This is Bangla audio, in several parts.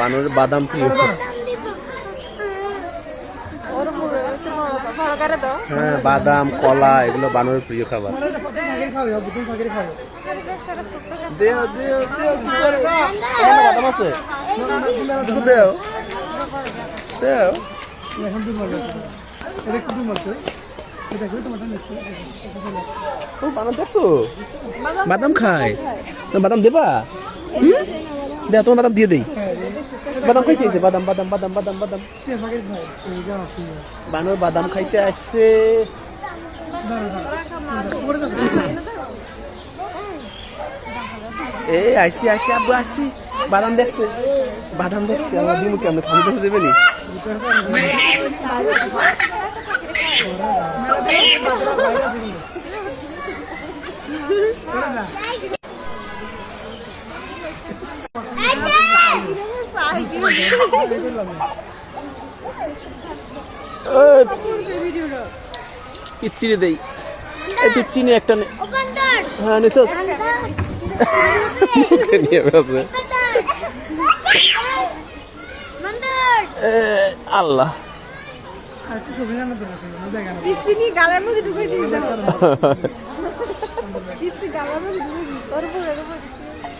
বানরের বাদাম প্রিয়। হ্যাঁ, বাদাম কলা এগুলো বানরের প্রিয় খাবার। বাদাম আছে, দেও দেও। বাদাম দেখছো, বাদাম খায়, বাদাম দেবা? দেখ তোমার বাদাম দিয়ে দেই। বাদাম খাইতে আসছে, বাদাম বাদাম বাদাম বাদাম বাদাম। বানর বাদাম খাইতে আসছে। এই আসছি আসছি আব্বু আসছি। বাদাম দেখছে, বাদাম দেখছে। আমার দিমু কি আমরা খালি দেখে দেবেনি? চিনি দেই, তুই চিনি একটা নে। হ্যাঁ নিছস, আল্লাহ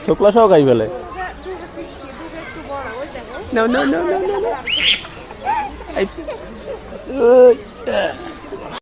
শুক্লা সহ খাই ফেলে। No, no, no, no, no, no.